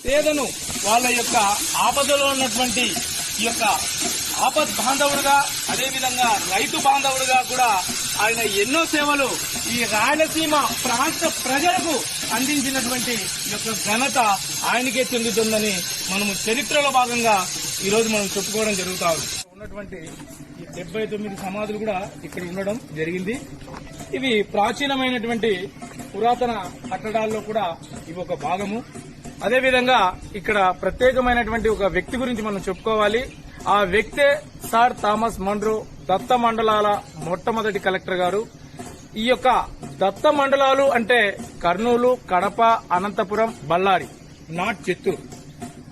పేదను వాళ్ళ యొక్క ఆపదలో ఉన్నటువంటి ఈ యొక్క ఆపద్ బాంధవుడుగా, అదేవిధంగా రైతు బాంధవుడుగా కూడా ఆయన ఎన్నో సేవలు ఈ రాయలసీమ ప్రాంత ప్రజలకు అందించినటువంటి యొక్క ఘనత ఆయనకే చెందుతుందని మనము చరిత్రలో భాగంగా ఈ రోజు మనం చెప్పుకోవడం జరుగుతా ఉంది. ఉన్నటువంటి ఈ 79 సమాధులు కూడా ఇక్కడ ఉండడం జరిగింది. ఇవి ప్రాచీనమైనటువంటి పురాతన కట్టడాల్లో కూడా ఇవి ఒక భాగము. అదేవిధంగా ఇక్కడ ప్రత్యేకమైనటువంటి ఒక వ్యక్తి గురించి మనం చెప్పుకోవాలి. ఆ వ్యక్తే సార్ థామస్ మన్రో, దత్త మండలాల మొట్టమొదటి కలెక్టర్ గారు. ఈ యొక్క దత్త మండలాలు అంటే కర్నూలు, కడప, అనంతపురం, బళ్ళారి, నాట్ చిత్తూరు.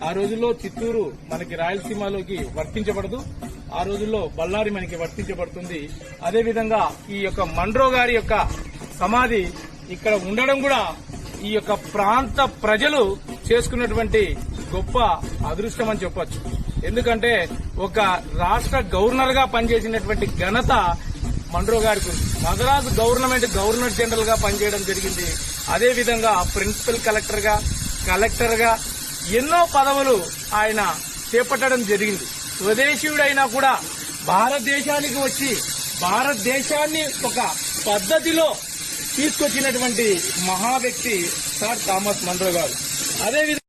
ఆ రోజుల్లో చిత్తూరు మనకి రాయలసీమలోకి వర్తించబడదు. ఆ రోజుల్లో బళ్ళారి మనకి వర్తించబడుతుంది. అదేవిధంగా ఈ యొక్క మన్రో గారి యొక్క సమాధి ఇక్కడ ఉండడం కూడా ఈ యొక్క ప్రాంత ప్రజలు చేసుకున్నటువంటి గొప్ప అదృష్టం అని చెప్పొచ్చు. ఎందుకంటే ఒక రాష్ట్ర గవర్నర్ గా పనిచేసినటువంటి ఘనత మన్రో గారికి ఉంది. మద్రాసు గవర్నర్ జనరల్ గా పనిచేయడం జరిగింది. అదేవిధంగా ప్రిన్సిపల్ కలెక్టర్ గా ఎన్నో పదవులు ఆయన చేపట్టడం జరిగింది. స్వదేశీయుడైనా కూడా భారతదేశానికి వచ్చి భారతదేశాన్ని ఒక పద్ధతిలో తీసుకొచ్చినటువంటి మహా వ్యక్తి సార్ థామస్ మన్రో గారు. అదేవిధంగా